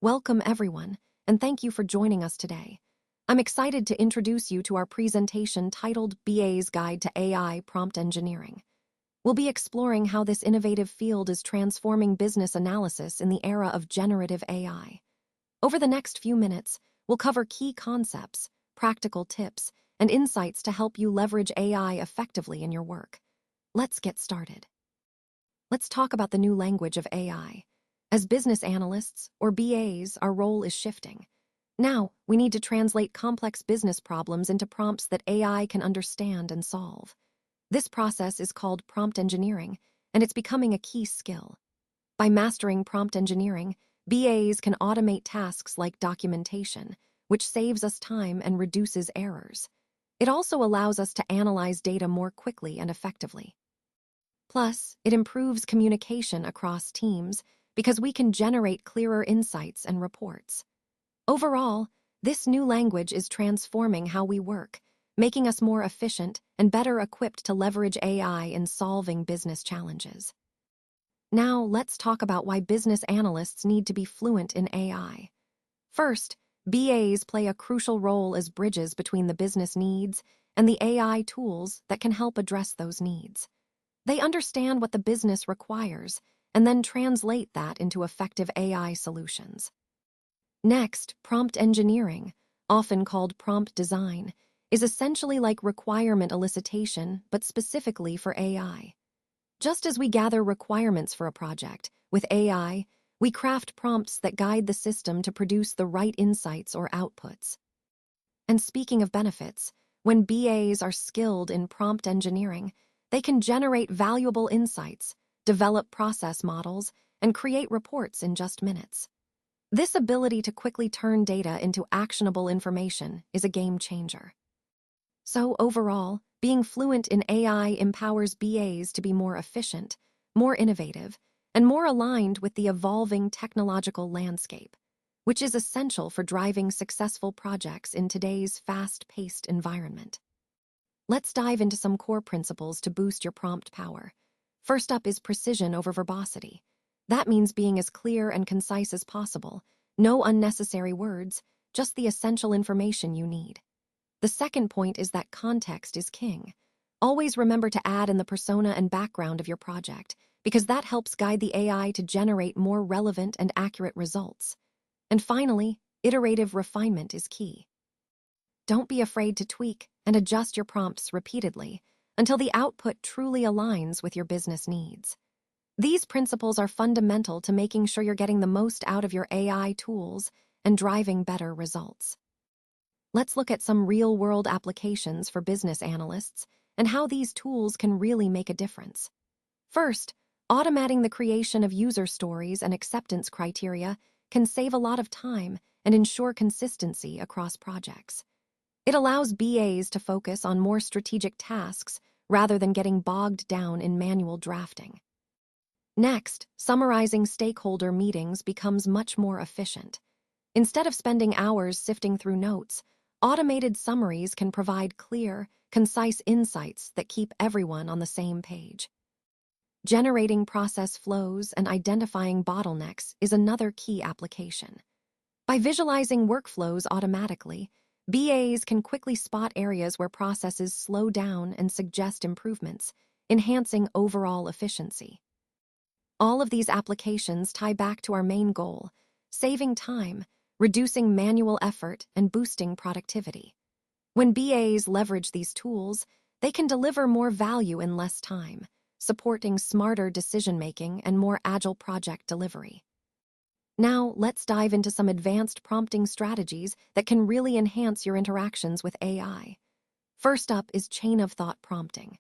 Welcome, everyone, and thank you for joining us today. I'm excited to introduce you to our presentation titled BA's Guide to AI Prompt Engineering. We'll be exploring how this innovative field is transforming business analysis in the era of generative AI. Over the next few minutes, we'll cover key concepts, practical tips, and insights to help you leverage AI effectively in your work. Let's get started. Let's talk about the new language of AI. As business analysts, or BAs, our role is shifting. Now, we need to translate complex business problems into prompts that AI can understand and solve. This process is called prompt engineering, and it's becoming a key skill. By mastering prompt engineering, BAs can automate tasks like documentation, which saves us time and reduces errors. It also allows us to analyze data more quickly and effectively. Plus, it improves communication across teams because we can generate clearer insights and reports. Overall, this new language is transforming how we work, making us more efficient and better equipped to leverage AI in solving business challenges. Now, let's talk about why business analysts need to be fluent in AI. First, BAs play a crucial role as bridges between the business needs and the AI tools that can help address those needs. They understand what the business requires and then translate that into effective AI solutions. Next, prompt engineering, often called prompt design, is essentially like requirement elicitation, but specifically for AI. Just as we gather requirements for a project, with AI, we craft prompts that guide the system to produce the right insights or outputs. And speaking of benefits, when BAs are skilled in prompt engineering, they can generate valuable insights, develop process models, and create reports in just minutes. This ability to quickly turn data into actionable information is a game changer. So overall, being fluent in AI empowers BAs to be more efficient, more innovative, and more aligned with the evolving technological landscape, which is essential for driving successful projects in today's fast-paced environment. Let's dive into some core principles to boost your prompt power. First up is precision over verbosity. That means being as clear and concise as possible, no unnecessary words, just the essential information you need. The second point is that context is king. Always remember to add in the persona and background of your project, because that helps guide the AI to generate more relevant and accurate results. And finally, iterative refinement is key. Don't be afraid to tweak and adjust your prompts repeatedly until the output truly aligns with your business needs. These principles are fundamental to making sure you're getting the most out of your AI tools and driving better results. Let's look at some real-world applications for business analysts and how these tools can really make a difference. First, automating the creation of user stories and acceptance criteria can save a lot of time and ensure consistency across projects. It allows BAs to focus on more strategic tasks rather than getting bogged down in manual drafting. Next, summarizing stakeholder meetings becomes much more efficient. Instead of spending hours sifting through notes, automated summaries can provide clear, concise insights that keep everyone on the same page. Generating process flows and identifying bottlenecks is another key application. By visualizing workflows automatically, BAs can quickly spot areas where processes slow down and suggest improvements, enhancing overall efficiency. All of these applications tie back to our main goal: saving time, reducing manual effort, and boosting productivity. When BAs leverage these tools, they can deliver more value in less time, supporting smarter decision-making and more agile project delivery. Now, let's dive into some advanced prompting strategies that can really enhance your interactions with AI. First up is chain-of-thought prompting.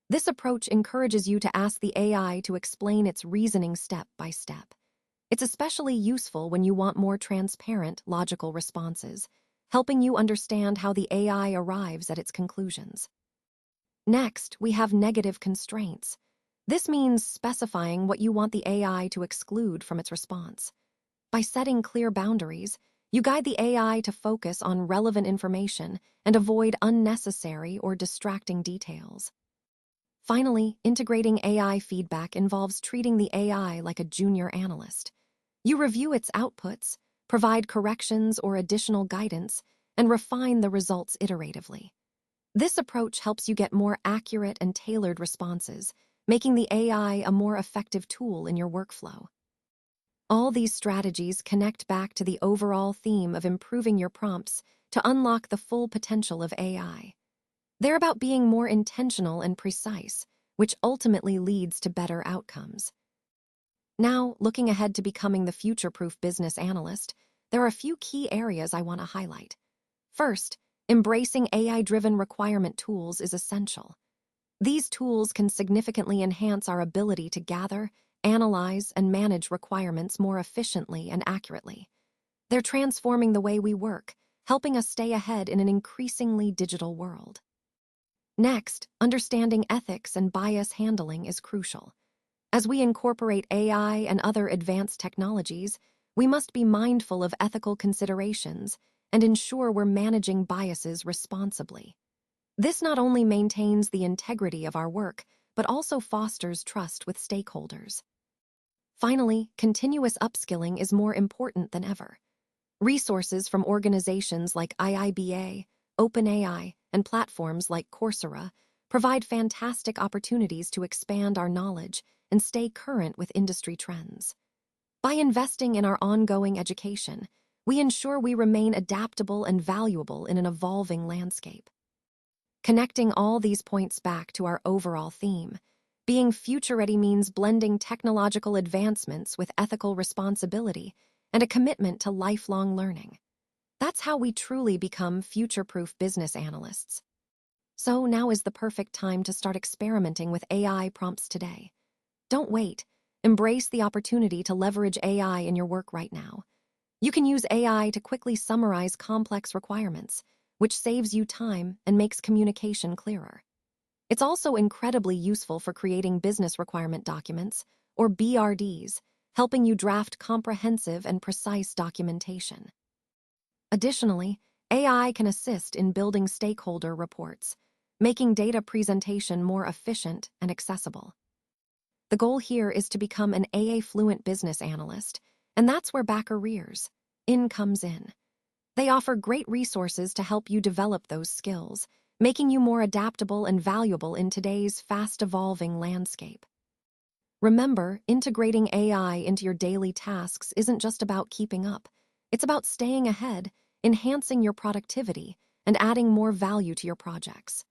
This approach encourages you to ask the AI to explain its reasoning step by step. It's especially useful when you want more transparent, logical responses, helping you understand how the AI arrives at its conclusions. Next, we have negative constraints. This means specifying what you want the AI to exclude from its response. By setting clear boundaries, you guide the AI to focus on relevant information and avoid unnecessary or distracting details. Finally, integrating AI feedback involves treating the AI like a junior analyst. You review its outputs, provide corrections or additional guidance, and refine the results iteratively. This approach helps you get more accurate and tailored responses, making the AI a more effective tool in your workflow. All these strategies connect back to the overall theme of improving your prompts to unlock the full potential of AI. They're about being more intentional and precise, which ultimately leads to better outcomes. Now, looking ahead to becoming the future-proof business analyst, there are a few key areas I want to highlight. First, embracing AI-driven requirement tools is essential. These tools can significantly enhance our ability to gather, analyze, and manage requirements more efficiently and accurately. They're transforming the way we work, helping us stay ahead in an increasingly digital world. Next, understanding ethics and bias handling is crucial. As we incorporate AI and other advanced technologies, we must be mindful of ethical considerations and ensure we're managing biases responsibly. This not only maintains the integrity of our work, but also fosters trust with stakeholders. Finally, continuous upskilling is more important than ever. Resources from organizations like IIBA, OpenAI, and platforms like Coursera provide fantastic opportunities to expand our knowledge and stay current with industry trends. By investing in our ongoing education, we ensure we remain adaptable and valuable in an evolving landscape. Connecting all these points back to our overall theme, being future-ready means blending technological advancements with ethical responsibility and a commitment to lifelong learning. That's how we truly become future-proof business analysts. So now is the perfect time to start experimenting with AI prompts today. Don't wait. Embrace the opportunity to leverage AI in your work right now. You can use AI to quickly summarize complex requirements, which saves you time and makes communication clearer. It's also incredibly useful for creating business requirement documents, or BRDs, helping you draft comprehensive and precise documentation. Additionally, AI can assist in building stakeholder reports, making data presentation more efficient and accessible. The goal here is to become an AA-fluent business analyst, and that's where Backer Rears comes in. They offer great resources to help you develop those skills, making you more adaptable and valuable in today's fast-evolving landscape. Remember, integrating AI into your daily tasks isn't just about keeping up. It's about staying ahead, enhancing your productivity, and adding more value to your projects.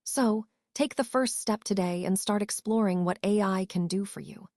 So, take the first step today and start exploring what AI can do for you.